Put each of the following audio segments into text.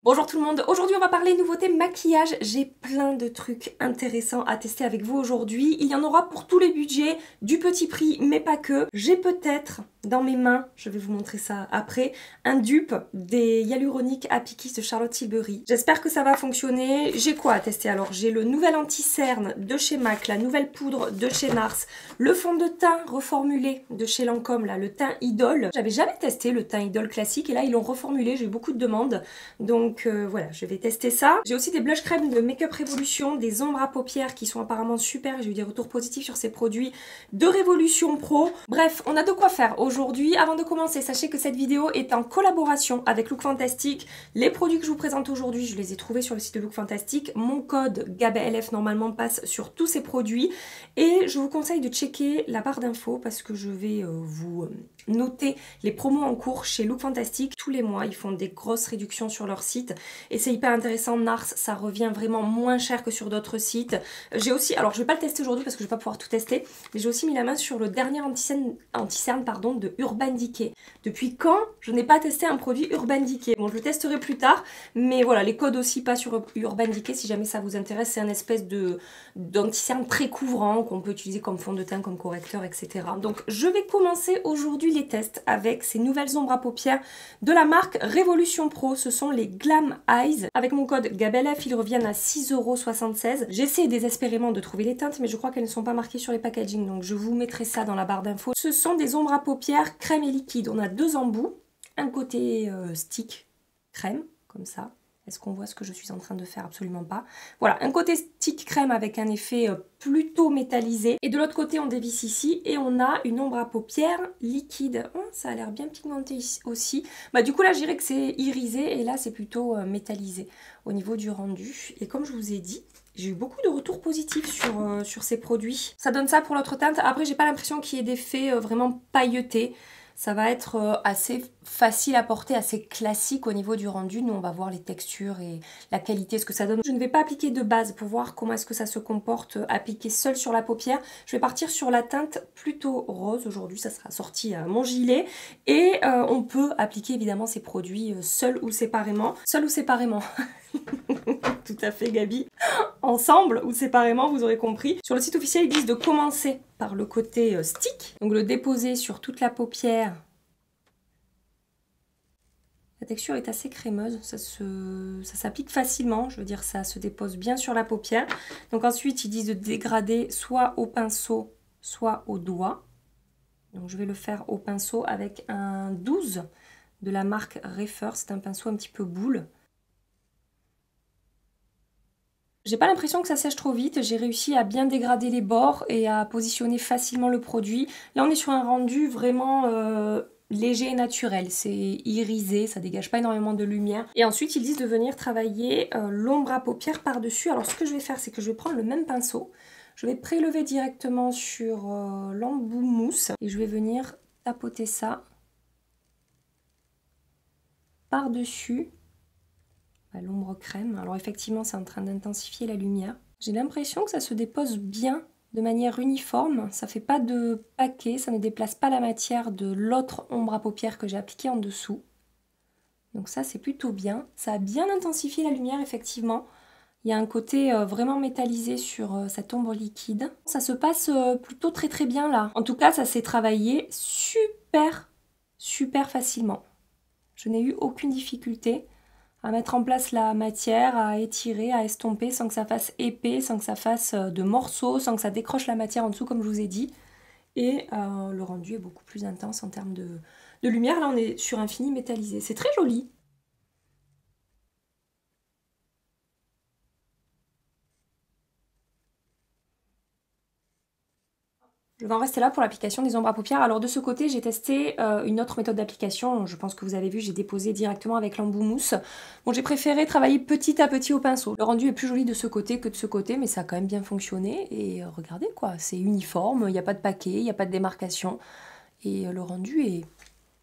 Bonjour tout le monde, aujourd'hui on va parler nouveautés maquillage. J'ai plein de trucs intéressants à tester avec vous aujourd'hui. Il y en aura pour tous les budgets, du petit prix mais pas que. J'ai peut-être dans mes mains, je vais vous montrer ça après, un dupe des Hyaluronic Happy Kiss de Charlotte Tilbury. J'espère que ça va fonctionner. J'ai quoi à tester alors? J'ai le nouvel anti-cerne de chez MAC, la nouvelle poudre de chez NARS, le fond de teint reformulé de chez Lancôme, là, le teint Idol. J'avais jamais testé le teint Idol classique et là ils l'ont reformulé, j'ai eu beaucoup de demandes. Donc voilà, je vais tester ça. J'ai aussi des blush crème de Make Up Revolution, des ombres à paupières qui sont apparemment super. J'ai eu des retours positifs sur ces produits de Révolution Pro. Bref, on a de quoi faire aujourd'hui. Avant de commencer, sachez que cette vidéo est en collaboration avec Look Fantastic. Les produits que je vous présente aujourd'hui, je les ai trouvés sur le site de Look Fantastic. Mon code GABLF normalement passe sur tous ces produits. Et je vous conseille de checker la barre d'infos parce que je vais vous noter les promos en cours chez Look Fantastic. Tous les mois, ils font des grosses réductions sur leur site et c'est hyper intéressant. NARS, ça revient vraiment moins cher que sur d'autres sites. J'ai aussi, alors je vais pas le tester aujourd'hui parce que je vais pas pouvoir tout tester, mais j'ai aussi mis la main sur le dernier anti-cerne de Urban Decay. Depuis quand je n'ai pas testé un produit Urban Decay? Bon, je le testerai plus tard, mais voilà, les codes aussi pas sur Urban Decay si jamais ça vous intéresse. C'est un espèce d'anti-cerne très couvrant qu'on peut utiliser comme fond de teint, comme correcteur, etc. Donc je vais commencer aujourd'hui les tests avec ces nouvelles ombres à paupières de la marque Révolution Pro. Ce sont les Glam Eyes. Avec mon code GABLF, ils reviennent à 6,76 €. J'essaie désespérément de trouver les teintes, mais je crois qu'elles ne sont pas marquées sur les packaging, donc je vous mettrai ça dans la barre d'infos. Ce sont des ombres à paupières crème et liquide. On a deux embouts, un côté stick crème, comme ça. Est-ce qu'on voit ce que je suis en train de faire? Absolument pas. Voilà, un côté stick crème avec un effet plutôt métallisé. Et de l'autre côté, on dévisse ici et on a une ombre à paupières liquide. Ça a l'air bien pigmenté aussi. Bah, du coup, là, je dirais que c'est irisé et là, c'est plutôt métallisé au niveau du rendu. Et comme je vous ai dit, j'ai eu beaucoup de retours positifs sur ces produits. Ça donne ça pour l'autre teinte. Après, j'ai pas l'impression qu'il y ait d'effet vraiment pailleté. Ça va être assez facile à porter, assez classique au niveau du rendu. Nous, on va voir les textures et la qualité, ce que ça donne. Je ne vais pas appliquer de base pour voir comment est-ce que ça se comporte appliqué seul sur la paupière. Je vais partir sur la teinte plutôt rose. Aujourd'hui, ça sera sorti à mon gilet. Et on peut appliquer évidemment ces produits seul ou séparément. Seul ou séparément. Tout à fait, Gabi. Ensemble ou séparément, vous aurez compris. Sur le site officiel, ils disent de commencer par le côté stick, donc le déposer sur toute la paupière. La texture est assez crémeuse, ça s'applique facilement, je veux dire ça se dépose bien sur la paupière. Donc ensuite, ils disent de dégrader soit au pinceau, soit au doigt. Donc je vais le faire au pinceau avec un 12 de la marque Refer, c'est un pinceau un petit peu boule. J'ai pas l'impression que ça sèche trop vite, j'ai réussi à bien dégrader les bords et à positionner facilement le produit. Là on est sur un rendu vraiment léger et naturel, c'est irisé, ça dégage pas énormément de lumière. Et ensuite ils disent de venir travailler l'ombre à paupières par-dessus. Alors ce que je vais faire, c'est que je vais prendre le même pinceau, je vais prélever directement sur l'embout mousse et je vais venir tapoter ça par-dessus l'ombre crème. Alors effectivement, c'est en train d'intensifier la lumière. J'ai l'impression que ça se dépose bien de manière uniforme. Ça fait pas de paquet, ça ne déplace pas la matière de l'autre ombre à paupières que j'ai appliquée en dessous. Donc ça, c'est plutôt bien. Ça a bien intensifié la lumière, effectivement. Il y a un côté vraiment métallisé sur cette ombre liquide. Ça se passe plutôt très bien là. En tout cas, ça s'est travaillé super facilement. Je n'ai eu aucune difficulté à mettre en place la matière, à étirer, à estomper sans que ça fasse épais, sans que ça fasse de morceaux, sans que ça décroche la matière en dessous comme je vous ai dit. Et le rendu est beaucoup plus intense en termes de lumière. Là on est sur un fini métallisé, c'est très joli. Je vais en rester là pour l'application des ombres à paupières. Alors de ce côté, j'ai testé une autre méthode d'application. Je pense que vous avez vu, j'ai déposé directement avec l'embout mousse. Bon, j'ai préféré travailler petit à petit au pinceau. Le rendu est plus joli de ce côté que de ce côté, mais ça a quand même bien fonctionné. Et regardez quoi, c'est uniforme, il n'y a pas de paquet, il n'y a pas de démarcation. Et le rendu est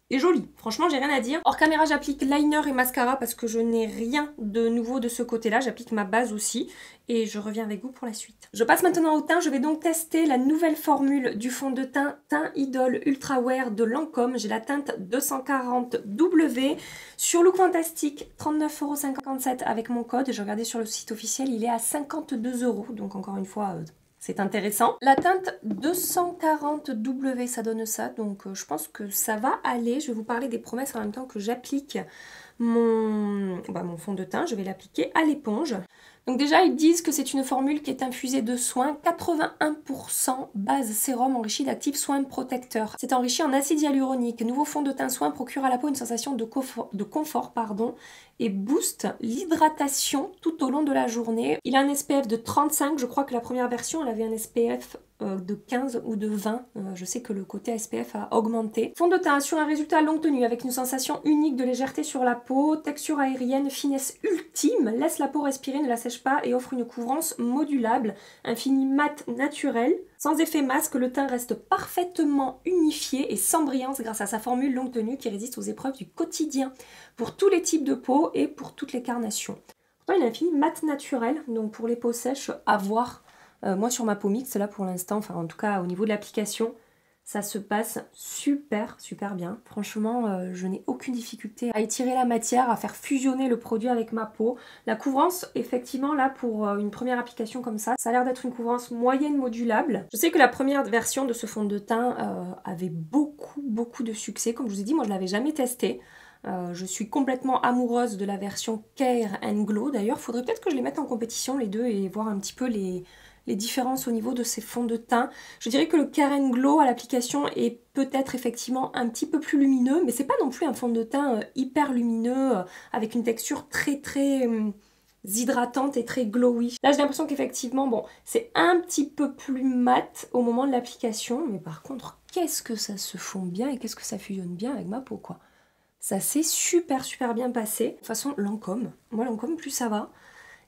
est jolie. Franchement, j'ai rien à dire. Hors caméra, j'applique liner et mascara parce que je n'ai rien de nouveau de ce côté-là. J'applique ma base aussi et je reviens avec vous pour la suite. Je passe maintenant au teint. Je vais donc tester la nouvelle formule du fond de teint Teint Idol Ultra Wear de Lancôme. J'ai la teinte 240W. Sur Look Fantastique, 39,57 € avec mon code. J'ai regardé sur le site officiel, il est à 52 €. Donc encore une fois... c'est intéressant. La teinte 240W, ça donne ça, donc je pense que ça va aller. Je vais vous parler des promesses en même temps que j'applique mon fond de teint. Je vais l'appliquer à l'éponge. Donc déjà, ils disent que c'est une formule qui est infusée de soins, 81% base sérum enrichi d'actifs soins protecteurs. C'est enrichi en acide hyaluronique. Nouveau fond de teint soin procure à la peau une sensation de confort, et booste l'hydratation tout au long de la journée. Il a un SPF de 35, je crois que la première version, elle avait un SPF de 15 ou de 20. Je sais que le côté SPF a augmenté. Fond de teint assure un résultat longue tenue avec une sensation unique de légèreté sur la peau, texture aérienne, finesse ultime, laisse la peau respirer, ne la sèche pas et offre une couvrance modulable. Un fini mat naturel. Sans effet masque, le teint reste parfaitement unifié et sans brillance grâce à sa formule longue tenue qui résiste aux épreuves du quotidien pour tous les types de peau et pour toutes les carnations. Pourtant, il a un fini mat naturel, donc pour les peaux sèches, à voir. Moi sur ma peau mixte là pour l'instant, enfin en tout cas au niveau de l'application, ça se passe super bien. Franchement, je n'ai aucune difficulté à étirer la matière, à faire fusionner le produit avec ma peau. La couvrance, effectivement là pour une première application comme ça a l'air d'être une couvrance moyenne modulable. Je sais que la première version de ce fond de teint avait beaucoup de succès. Comme je vous ai dit, moi je l'avais jamais testé. Je suis complètement amoureuse de la version Care and Glow. D'ailleurs, il faudrait peut-être que je les mette en compétition les deux et voir un petit peu les différences au niveau de ces fonds de teint. Je dirais que le Care and Glow à l'application est peut-être effectivement un petit peu plus lumineux, mais c'est pas non plus un fond de teint hyper lumineux avec une texture très hydratante et très glowy. Là j'ai l'impression qu'effectivement, bon, c'est un petit peu plus mat au moment de l'application, mais par contre, qu'est-ce que ça se fond bien et qu'est-ce que ça fusionne bien avec ma peau, quoi. Ça s'est super bien passé. De toute façon, Lancôme, moi Lancôme, plus ça va,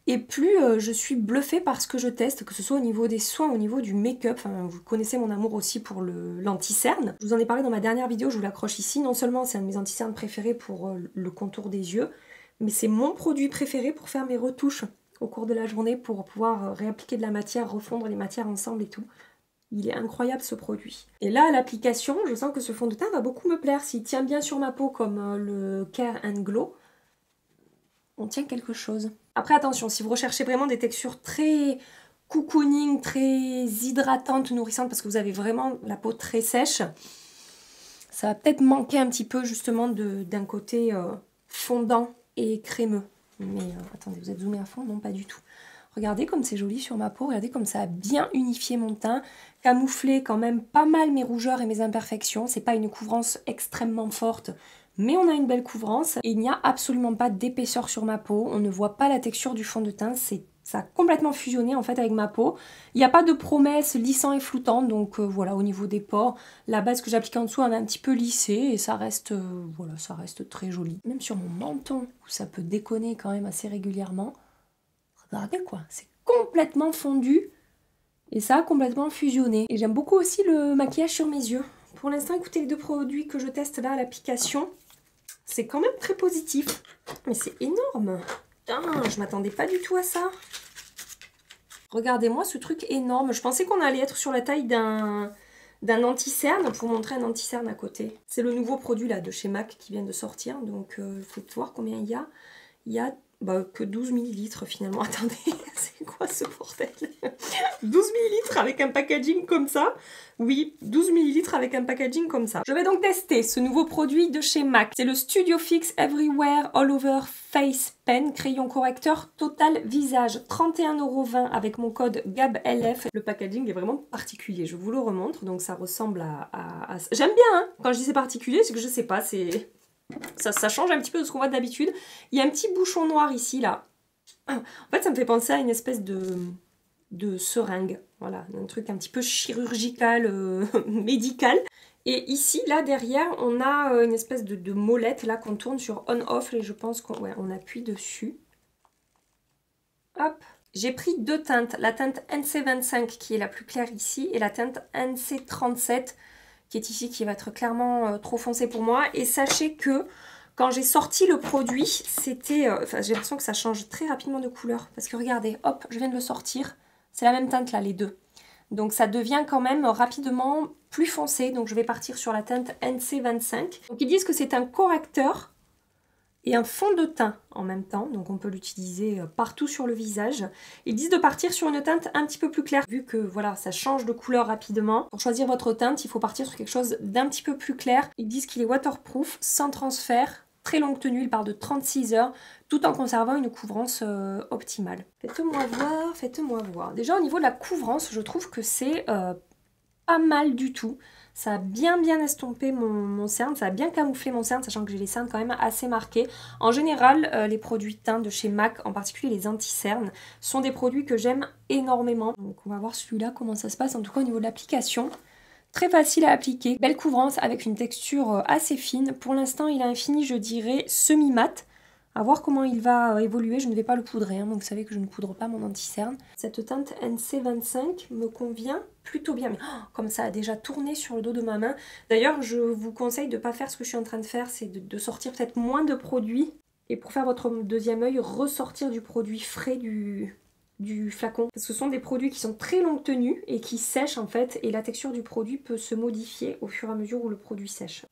et plus je suis bluffée par ce que je teste, que ce soit au niveau des soins, au niveau du make-up. Enfin, vous connaissez mon amour aussi pour l'anti-cerne. Je vous en ai parlé dans ma dernière vidéo, je vous l'accroche ici. Non seulement c'est un de mes anti-cernes préférés pour le contour des yeux, mais c'est mon produit préféré pour faire mes retouches au cours de la journée, pour pouvoir réappliquer de la matière, refondre les matières ensemble et tout. Il est incroyable ce produit. Et là, à l'application, je sens que ce fond de teint va beaucoup me plaire. S'il tient bien sur ma peau comme le Care and Glow, on tient quelque chose. Après, attention, si vous recherchez vraiment des textures très cocooning, très hydratantes, nourrissantes, parce que vous avez vraiment la peau très sèche, ça va peut-être manquer un petit peu justement d'un côté fondant et crémeux. Mais attendez, vous êtes zoomé à fond? Non, pas du tout. Regardez comme c'est joli sur ma peau, regardez comme ça a bien unifié mon teint, camouflé quand même pas mal mes rougeurs et mes imperfections. C'est pas une couvrance extrêmement forte, mais on a une belle couvrance. Et il n'y a absolument pas d'épaisseur sur ma peau, on ne voit pas la texture du fond de teint, ça a complètement fusionné en fait avec ma peau. Il n'y a pas de promesse lissant et floutant, donc voilà, au niveau des pores, la base que j'applique en dessous elle est un petit peu lissée et ça reste, voilà, ça reste très joli. Même sur mon menton, où ça peut déconner quand même assez régulièrement, regardez quoi, c'est complètement fondu et ça a complètement fusionné. Et j'aime beaucoup aussi le maquillage sur mes yeux. Pour l'instant, écoutez, les deux produits que je teste là à l'application, c'est quand même très positif. Mais c'est énorme. Putain, je m'attendais pas du tout à ça. Regardez-moi ce truc énorme. Je pensais qu'on allait être sur la taille d'un anti-cerne. Pour vous montrer un anti-cerne à côté. C'est le nouveau produit là de chez MAC qui vient de sortir. Donc il faut voir combien il y a. Il y a que 12 ml finalement. Attendez, c'est quoi ce bordel? 12 ml avec un packaging comme ça. Oui, 12 ml avec un packaging comme ça. Je vais donc tester ce nouveau produit de chez MAC. C'est le Studio Fix Everywhere All Over Face Pen, crayon correcteur total visage. 31,20 € avec mon code GABLF. Le packaging est vraiment particulier, je vous le remontre. Donc ça ressemble à... J'aime bien, hein. Quand je dis c'est particulier, c'est que je sais pas, c'est... Ça change un petit peu de ce qu'on voit d'habitude. Il y a un petit bouchon noir ici, là. En fait, ça me fait penser à une espèce de seringue. Voilà, un truc un petit peu chirurgical, médical. Et ici, là, derrière, on a une espèce de molette, là, qu'on tourne sur on-off. Et je pense qu'on appuie dessus. Hop. J'ai pris deux teintes. La teinte NC25, qui est la plus claire ici, et la teinte NC37, qui est ici, qui va être clairement trop foncé pour moi. Et sachez que quand j'ai sorti le produit, c'était... Enfin, j'ai l'impression que ça change très rapidement de couleur. Parce que regardez, hop, je viens de le sortir. C'est la même teinte là, les deux. Donc ça devient quand même rapidement plus foncé. Donc je vais partir sur la teinte NC25. Donc ils disent que c'est un correcteur et un fond de teint en même temps. Donc on peut l'utiliser partout sur le visage. Ils disent de partir sur une teinte un petit peu plus claire. Vu que voilà, ça change de couleur rapidement. Pour choisir votre teinte, il faut partir sur quelque chose d'un petit peu plus clair. Ils disent qu'il est waterproof, sans transfert. Très longue tenue, il parle de 36 heures, tout en conservant une couvrance optimale. Faites-moi voir, faites-moi voir. Déjà au niveau de la couvrance, je trouve que c'est pas mal du tout. Ça a bien estompé mon cerne, ça a bien camouflé mon cerne, sachant que j'ai les cernes quand même assez marquées. En général, les produits teints de chez MAC, en particulier les anti-cernes, sont des produits que j'aime énormément. Donc on va voir celui-là, comment ça se passe, en tout cas au niveau de l'application. Très facile à appliquer, belle couvrance avec une texture assez fine. Pour l'instant, il a un fini, je dirais, semi-mat. À voir comment il va évoluer, je ne vais pas le poudrer, hein, donc vous savez que je ne poudre pas mon anti-cerne. Cette teinte NC25 me convient plutôt bien, mais comme ça a déjà tourné sur le dos de ma main. D'ailleurs, je vous conseille de ne pas faire ce que je suis en train de faire, c'est de sortir peut-être moins de produits. Et pour faire votre deuxième œil, ressortir du produit frais du flacon, parce que ce sont des produits qui sont très longue tenue et qui sèchent en fait, et la texture du produit peut se modifier au fur et à mesure où le produit sèche.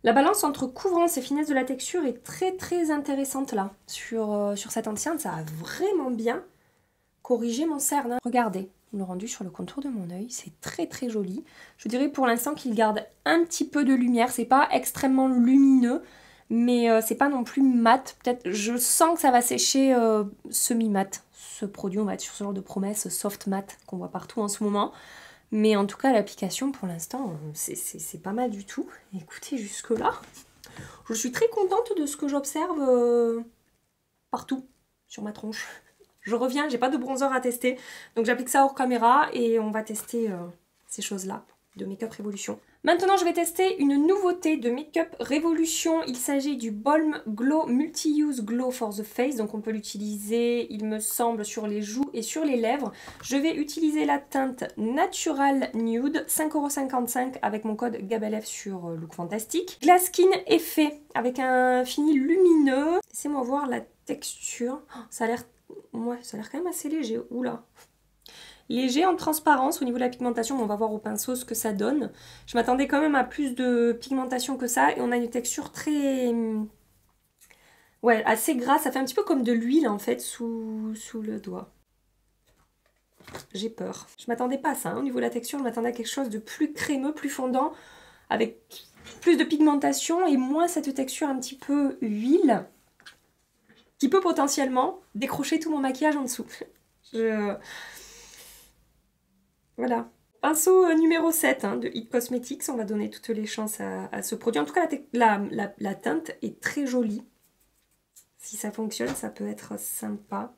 La balance entre couvrance et finesse de la texture est très intéressante là, sur cette anti-cerne. Ça a vraiment bien corrigé mon cerne, hein. Regardez le rendu sur le contour de mon œil, c'est très joli. Je dirais pour l'instant qu'il garde un petit peu de lumière, c'est pas extrêmement lumineux, mais c'est pas non plus mat. Peut-être, je sens que ça va sécher semi-mat. Ce produit, on va être sur ce genre de promesse soft mat qu'on voit partout en ce moment. Mais en tout cas, l'application, pour l'instant, c'est pas mal du tout. Écoutez, jusque-là, je suis très contente de ce que j'observe partout sur ma tronche. Je reviens, j'ai pas de bronzer à tester, donc j'applique ça hors caméra et on va tester ces choses-là de Makeup Revolution. Maintenant, je vais tester une nouveauté de Makeup Revolution. Il s'agit du Balm Glow Multi-Use Glow for the Face. Donc on peut l'utiliser, il me semble, sur les joues et sur les lèvres. Je vais utiliser la teinte Natural Nude, 5,55 € avec mon code GABELEF sur Look Fantastique. Glass Skin Effet avec un fini lumineux. Laissez-moi voir la texture. Oh, ça a l'air quand même assez léger. Oula! Léger en transparence au niveau de la pigmentation, mais on va voir au pinceau ce que ça donne. Je m'attendais quand même à plus de pigmentation que ça, et on a une texture très... ouais, assez grasse, ça fait un petit peu comme de l'huile en fait sous le doigt. J'ai peur. Je m'attendais pas à ça, hein. Au niveau de la texture, je m'attendais à quelque chose de plus crémeux, plus fondant, avec plus de pigmentation et moins cette texture un petit peu huile, qui peut potentiellement décrocher tout mon maquillage en dessous. Voilà. Pinceau numéro 7 hein, de It Cosmetics, on va donner toutes les chances à ce produit. En tout cas, la teinte est très jolie. Si ça fonctionne, ça peut être sympa.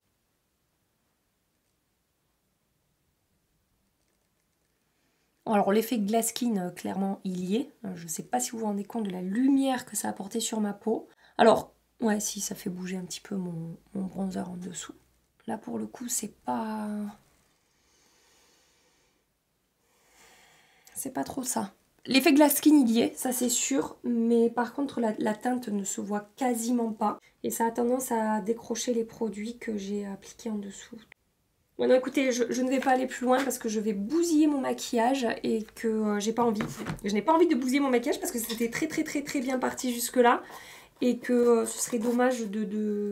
Alors l'effet Glass Skin, clairement, il y est. Je ne sais pas si vous vous rendez compte de la lumière que ça a apporté sur ma peau. Alors, ouais, si, ça fait bouger un petit peu mon bronzer en dessous. Là, pour le coup, c'est pas... c'est pas trop ça. L'effet Glass Skin, il y est, ça c'est sûr, mais par contre la teinte ne se voit quasiment pas. Et ça a tendance à décrocher les produits que j'ai appliqués en dessous. Bon non, écoutez, je ne vais pas aller plus loin parce que je vais bousiller mon maquillage et que j'ai pas envie. Je n'ai pas envie de bousiller mon maquillage parce que c'était très bien parti jusque là. Et que ce serait dommage de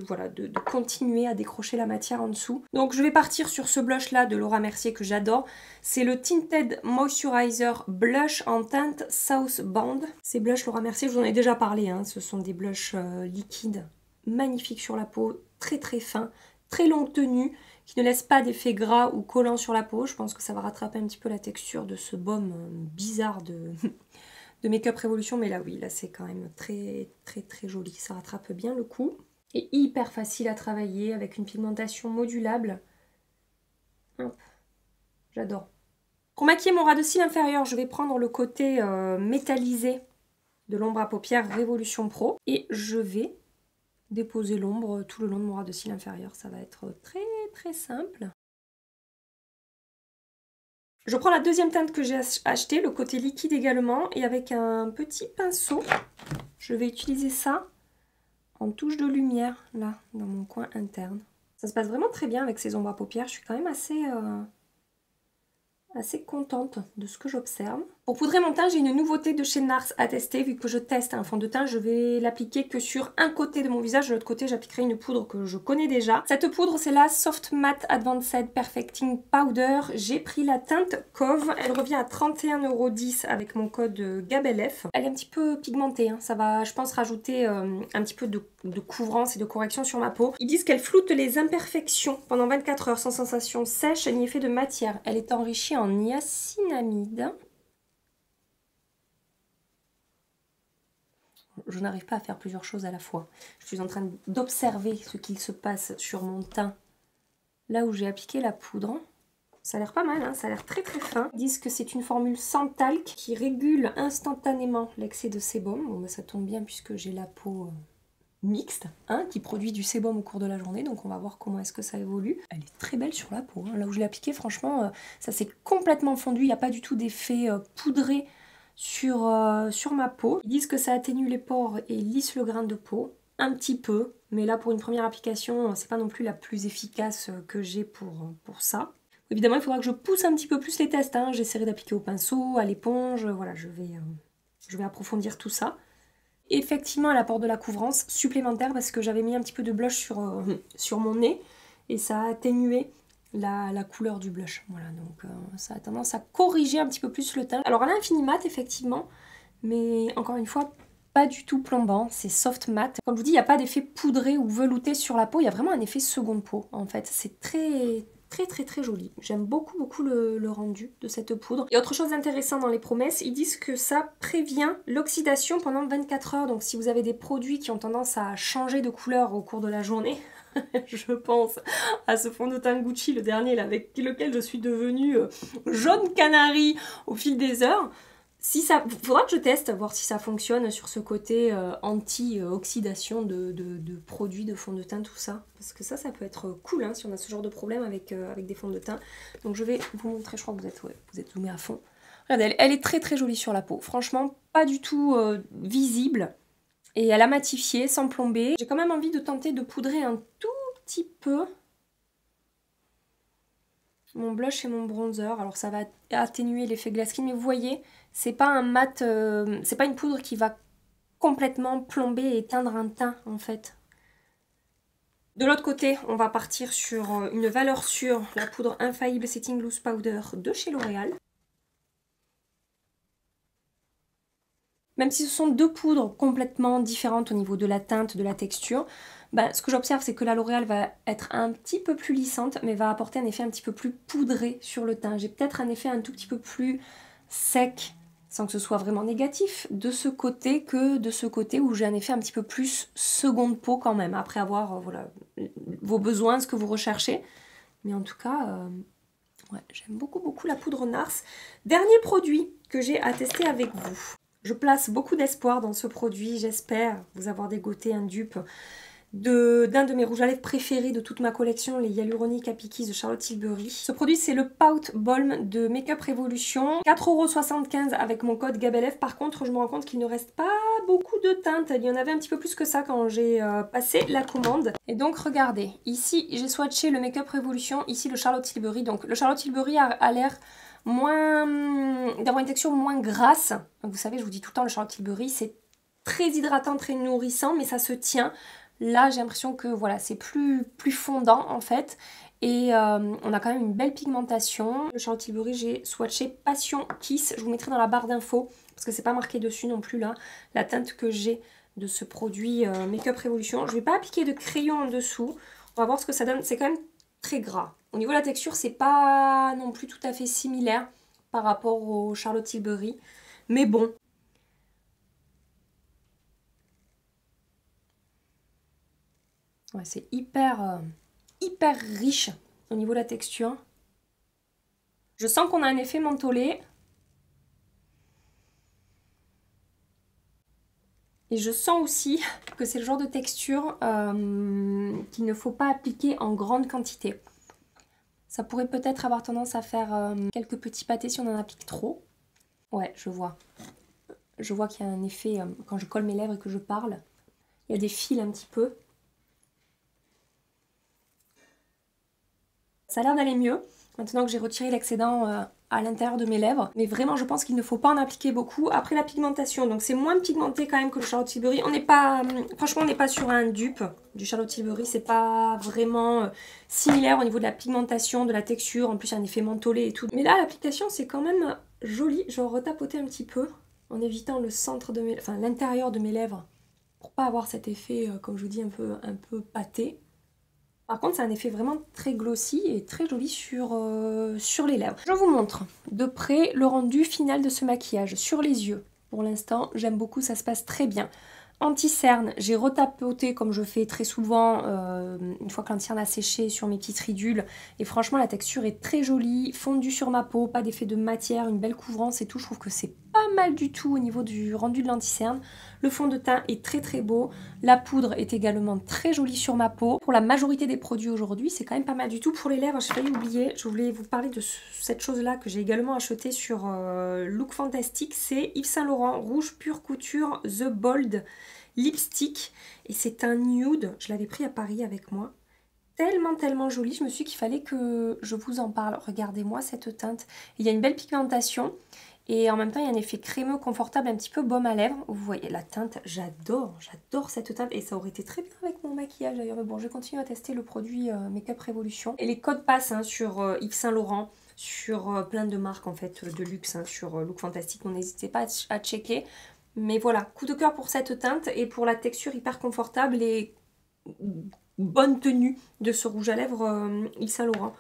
continuer à décrocher la matière en dessous. Donc je vais partir sur ce blush là de Laura Mercier que j'adore. C'est le Tinted Moisturizer Blush en teinte Southbound. Ces blushs Laura Mercier, je vous en ai déjà parlé, hein. Ce sont des blushs liquides, magnifiques sur la peau, très fins, très longue tenue, qui ne laissent pas d'effet gras ou collant sur la peau. Je pense que ça va rattraper un petit peu la texture de ce baume bizarre de Makeup Revolution, mais là oui, là c'est quand même très joli, ça rattrape bien le coup. Et hyper facile à travailler avec une pigmentation modulable. Hop, j'adore. Pour maquiller mon ras de cils inférieur, je vais prendre le côté métallisé de l'ombre à paupières Révolution Pro et je vais déposer l'ombre tout le long de mon ras de cils inférieur. Ça va être très simple. Je prends la deuxième teinte que j'ai achetée, le côté liquide également, et avec un petit pinceau, je vais utiliser ça en touche de lumière, là, dans mon coin interne. Ça se passe vraiment très bien avec ces ombres à paupières, je suis quand même assez contente de ce que j'observe. Pour poudrer mon teint, j'ai une nouveauté de chez NARS à tester. Vu que je teste un fond de teint, je vais l'appliquer que sur un côté de mon visage. De l'autre côté, j'appliquerai une poudre que je connais déjà. Cette poudre, c'est la Soft Matte Advanced Perfecting Powder. J'ai pris la teinte Cove. Elle revient à 31,10 € avec mon code GABELF. Elle est un petit peu pigmentée, hein. Ça va, je pense, rajouter un petit peu de couvrance et de correction sur ma peau. Ils disent qu'elle floute les imperfections pendant 24 heures sans sensation sèche ni effet de matière. Elle est enrichie en niacinamide. Je n'arrive pas à faire plusieurs choses à la fois. Je suis en train d'observer ce qu'il se passe sur mon teint, là où j'ai appliqué la poudre. Ça a l'air pas mal, hein, ça a l'air très très fin. Ils disent que c'est une formule sans talc qui régule instantanément l'excès de sébum. Bon, bah, ça tombe bien puisque j'ai la peau mixte, hein, qui produit du sébum au cours de la journée. Donc on va voir comment est-ce que ça évolue. Elle est très belle sur la peau, hein. Là où je l'ai appliquée, franchement, ça s'est complètement fondu. Il n'y a pas du tout d'effet poudré sur ma peau. Ils disent que ça atténue les pores et lisse le grain de peau, un petit peu, mais là pour une première application, c'est pas non plus la plus efficace que j'ai pour ça. Évidemment, il faudra que je pousse un petit peu plus les tests, hein. J'essaierai d'appliquer au pinceau, à l'éponge, voilà, je vais approfondir tout ça. Effectivement, elle apporte de la couvrance supplémentaire parce que j'avais mis un petit peu de blush sur mon nez et ça a atténué la couleur du blush. Voilà, donc ça a tendance à corriger un petit peu plus le teint. Alors elle a un fini mat effectivement, mais encore une fois, pas du tout plombant, c'est soft mat. Comme je vous dis, il n'y a pas d'effet poudré ou velouté sur la peau, il y a vraiment un effet seconde peau en fait. C'est très très joli. J'aime beaucoup le rendu de cette poudre. Et autre chose intéressante dans les promesses, ils disent que ça prévient l'oxydation pendant 24 heures. Donc si vous avez des produits qui ont tendance à changer de couleur au cours de la journée, je pense à ce fond de teint Gucci, le dernier là, avec lequel je suis devenue jaune canari au fil des heures. Si ça, faudra que je teste, voir si ça fonctionne sur ce côté anti-oxydation de produits, de fond de teint, tout ça. Parce que ça peut être cool, hein, si on a ce genre de problème avec des fonds de teint. Donc je vais vous montrer, je crois que vous êtes zoomé à fond. Regardez, elle est très jolie sur la peau. Franchement, pas du tout visible. Et elle a matifié, sans plomber. J'ai quand même envie de tenter de poudrer un tout petit peu mon blush et mon bronzer. Alors ça va atténuer l'effet glass skin, mais vous voyez, c'est pas un mat, c'est pas une poudre qui va complètement plomber et éteindre un teint en fait. De l'autre côté, on va partir sur une valeur sûre, la poudre Infaillible Setting Loose Powder de chez L'Oréal. Même si ce sont deux poudres complètement différentes au niveau de la teinte, de la texture, bah, ce que j'observe c'est que la L'Oréal va être un petit peu plus lissante, mais va apporter un effet un petit peu plus poudré sur le teint. J'ai peut-être un effet un tout petit peu plus sec, sans que ce soit vraiment négatif, de ce côté que de ce côté où j'ai un effet un petit peu plus seconde peau quand même, après avoir voilà, vos besoins, ce que vous recherchez. Mais en tout cas, ouais, j'aime beaucoup la poudre NARS. Dernier produit que j'ai à tester avec vous. Je place beaucoup d'espoir dans ce produit, j'espère vous avoir dégoté un dupe d'un de mes rouges à lèvres préférés de toute ma collection, les Hyaluronic Happy Kiss de Charlotte Tilbury. Ce produit c'est le Pout Balm de Make Up Revolution, 4,75 € avec mon code GABELF. Par contre je me rends compte qu'il ne reste pas beaucoup de teintes, il y en avait un petit peu plus que ça quand j'ai passé la commande. Et donc regardez, ici j'ai swatché le Make Up Revolution, ici le Charlotte Tilbury. Donc le Charlotte Tilbury a l'air d'avoir une texture moins grasse. Donc, vous savez, je vous dis tout le temps, le Charlotte Tilbury, c'est très hydratant, très nourrissant, mais ça se tient. Là, j'ai l'impression que voilà, c'est plus fondant en fait. Et on a quand même une belle pigmentation. Le Charlotte Tilbury, j'ai swatché Passion Kiss. Je vous mettrai dans la barre d'infos, parce que c'est pas marqué dessus non plus là, la teinte que j'ai de ce produit Make Up Revolution. Je vais pas appliquer de crayon en dessous. On va voir ce que ça donne. C'est quand même très gras. Au niveau de la texture, c'est pas non plus tout à fait similaire par rapport au Charlotte Tilbury. Mais bon. Ouais, c'est hyper riche au niveau de la texture. Je sens qu'on a un effet mentholé. Et je sens aussi que c'est le genre de texture qu'il ne faut pas appliquer en grande quantité. Ça pourrait peut-être avoir tendance à faire quelques petits pâtés si on en applique trop. Ouais, je vois. Je vois qu'il y a un effet, quand je colle mes lèvres et que je parle, il y a des fils un petit peu. Ça a l'air d'aller mieux, maintenant que j'ai retiré l'excédent à l'intérieur de mes lèvres. Mais vraiment, je pense qu'il ne faut pas en appliquer beaucoup. Après la pigmentation, donc c'est moins pigmenté quand même que le Charlotte Tilbury. On n'est pas, franchement, on n'est pas sur un dupe du Charlotte Tilbury. C'est pas vraiment similaire au niveau de la pigmentation, de la texture. En plus, il y a un effet mentholé et tout. Mais là, l'application, c'est quand même joli. Je vais retapoter un petit peu en évitant le centre de mes, enfin l'intérieur de mes lèvres pour pas avoir cet effet, comme je vous dis, un peu pâté. Par contre, c'est un effet vraiment très glossy et très joli sur les lèvres. Je vous montre de près le rendu final de ce maquillage sur les yeux. Pour l'instant, j'aime beaucoup, ça se passe très bien. Anti-cerne, j'ai retapoté comme je fais très souvent une fois que l'anti-cerne a séché sur mes petites ridules. Et franchement, la texture est très jolie, fondue sur ma peau, pas d'effet de matière, une belle couvrance et tout. Je trouve que c'est pas mal du tout au niveau du rendu de l'anti-cerne. Le fond de teint est très très beau. La poudre est également très jolie sur ma peau. Pour la majorité des produits aujourd'hui, c'est quand même pas mal du tout. Pour les lèvres, j'ai failli oublier, je voulais vous parler de cette chose-là que j'ai également acheté sur Look Fantastic. C'est Yves Saint Laurent Rouge Pure Couture The Bold Lipstick. Et c'est un nude, je l'avais pris à Paris avec moi. Tellement joli, je me suis dit qu'il fallait que je vous en parle. Regardez-moi cette teinte. Il y a une belle pigmentation. Et en même temps, il y a un effet crémeux, confortable, un petit peu baume à lèvres. Vous voyez la teinte, j'adore cette teinte. Et ça aurait été très bien avec mon maquillage d'ailleurs. Mais bon, je vais continuer à tester le produit Make Up Revolution. Et les codes passent sur Yves Saint Laurent, sur plein de marques en fait de luxe, sur Look Fantastic. Donc n'hésitez pas à checker. Mais voilà, coup de cœur pour cette teinte et pour la texture hyper confortable et bonne tenue de ce rouge à lèvres Yves Saint Laurent.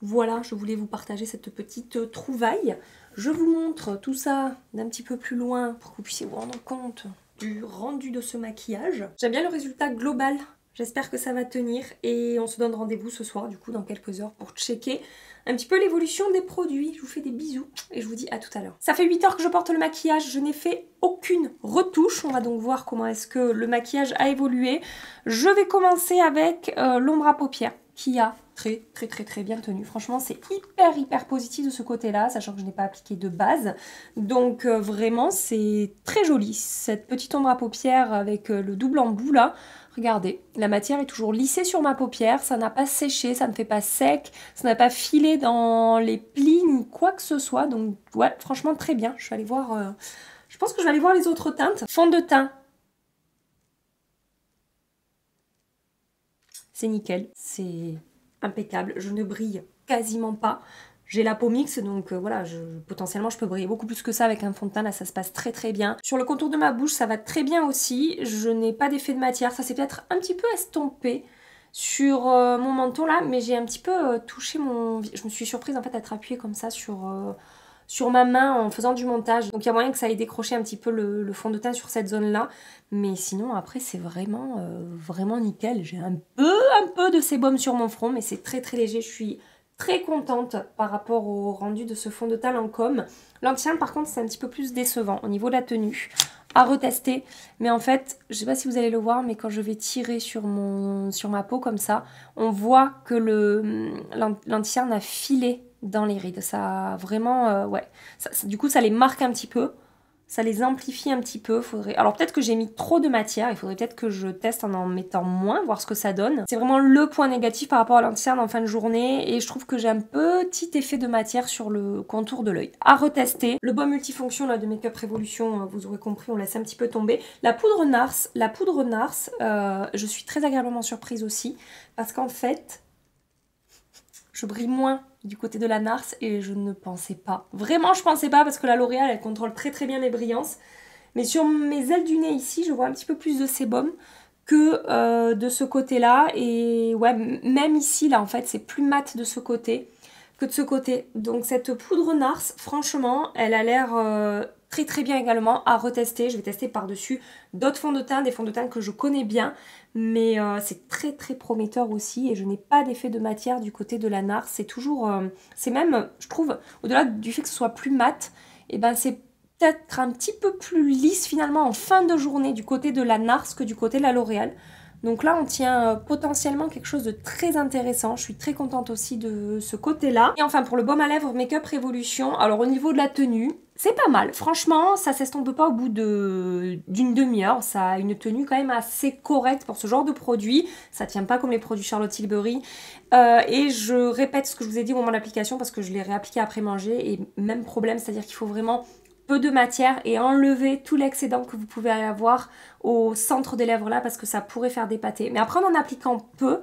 Voilà, je voulais vous partager cette petite trouvaille. Je vous montre tout ça d'un petit peu plus loin pour que vous puissiez vous rendre compte du rendu de ce maquillage. J'aime bien le résultat global. J'espère que ça va tenir et on se donne rendez-vous ce soir, du coup, dans quelques heures pour checker un petit peu l'évolution des produits. Je vous fais des bisous et je vous dis à tout à l'heure. Ça fait 8 heures que je porte le maquillage, je n'ai fait aucune retouche. On va donc voir comment est-ce que le maquillage a évolué. Je vais commencer avec l'ombre à paupières qui a très bien tenu. Franchement, c'est hyper positif de ce côté-là, sachant que je n'ai pas appliqué de base. Donc vraiment, c'est très joli. Cette petite ombre à paupières avec le double embout là. Regardez, la matière est toujours lissée sur ma paupière, ça n'a pas séché, ça ne fait pas sec, ça n'a pas filé dans les plis ni quoi que ce soit. Donc ouais, franchement très bien. Je vais aller voir, je pense que je vais aller voir les autres teintes. Fond de teint. C'est nickel, c'est impeccable, je ne brille quasiment pas. J'ai la peau mixte, donc voilà, potentiellement je peux briller beaucoup plus que ça avec un fond de teint, là ça se passe très bien. Sur le contour de ma bouche, ça va très bien aussi, je n'ai pas d'effet de matière, ça s'est peut-être un petit peu estompé sur mon menton là, mais j'ai un petit peu touché mon... Je me suis surprise en fait à être appuyée comme ça sur ma main en faisant du montage. Donc il y a moyen que ça ait décroché un petit peu le fond de teint sur cette zone-là. Mais sinon, après, c'est vraiment nickel. J'ai un peu de sébum sur mon front, mais c'est très léger. Je suis très contente par rapport au rendu de ce fond de teint Lancôme. L'anti-cerne, par contre, c'est un petit peu plus décevant au niveau de la tenue. À retester. Mais en fait, je sais pas si vous allez le voir, mais quand je vais tirer sur ma peau comme ça, on voit que l'anti-cerne a filé dans les rides. Ça a vraiment... ouais. Du coup, ça les marque un petit peu. Ça les amplifie un petit peu. Alors peut-être que j'ai mis trop de matière. Il faudrait peut-être que je teste en mettant moins, voir ce que ça donne. C'est vraiment le point négatif par rapport à l'anti-cerne en fin de journée. Et je trouve que j'ai un petit effet de matière sur le contour de l'œil. À retester. Le baume multifonction là, de Make Up Revolution, vous aurez compris, on laisse un petit peu tomber. La poudre Nars, je suis très agréablement surprise aussi. Parce qu'en fait... je brille moins du côté de la Nars et je ne pensais pas. Vraiment, je pensais pas parce que la L'Oréal, elle contrôle très bien les brillances. Mais sur mes ailes du nez ici, je vois un petit peu plus de sébum que de ce côté-là. Et ouais, même ici, là, en fait, c'est plus mat de ce côté que de ce côté. Donc cette poudre Nars, franchement, elle a l'air... très bien également à retester. Je vais tester par-dessus d'autres fonds de teint, des fonds de teint que je connais bien, mais c'est très prometteur aussi et je n'ai pas d'effet de matière du côté de la Nars. C'est toujours, c'est même, je trouve, au-delà du fait que ce soit plus mat, et ben c'est peut-être un petit peu plus lisse finalement en fin de journée du côté de la Nars que du côté de la L'Oréal. Donc là, on tient potentiellement quelque chose de très intéressant. Je suis très contente aussi de ce côté-là. Et enfin, pour le baume à lèvres Make-up Révolution, alors au niveau de la tenue, c'est pas mal. Franchement, ça s'estompe pas au bout d'une demi-heure. Ça a une tenue quand même assez correcte pour ce genre de produit. Ça tient pas comme les produits Charlotte Tilbury. Et je répète ce que je vous ai dit au moment de l'application parce que je l'ai réappliqué après manger. Et même problème, c'est-à-dire qu'il faut vraiment peu de matière et enlever tout l'excédent que vous pouvez avoir au centre des lèvres là parce que ça pourrait faire des pâtés. Mais après en appliquant peu,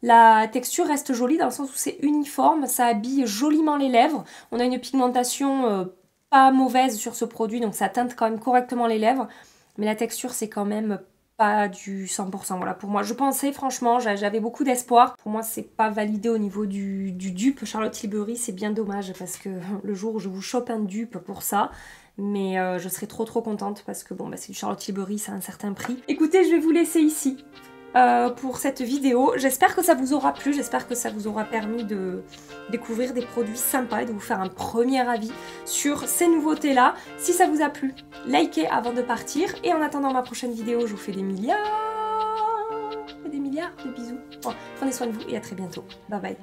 la texture reste jolie dans le sens où c'est uniforme, ça habille joliment les lèvres. On a une pigmentation pas mauvaise sur ce produit donc ça teinte quand même correctement les lèvres. Mais la texture c'est quand même pas du 100%. Voilà, pour moi, je pensais franchement, j'avais beaucoup d'espoir. Pour moi, c'est pas validé au niveau du dupe Charlotte Tilbury, c'est bien dommage parce que le jour où je vous chope un dupe pour ça, mais je serais trop contente parce que bon, bah, c'est du Charlotte Tilbury, ça a un certain prix. Écoutez, je vais vous laisser ici pour cette vidéo. J'espère que ça vous aura plu, j'espère que ça vous aura permis de découvrir des produits sympas et de vous faire un premier avis sur ces nouveautés-là. Si ça vous a plu, likez avant de partir. Et en attendant ma prochaine vidéo, je vous fais des milliards de bisous. Bon, prenez soin de vous et à très bientôt. Bye bye.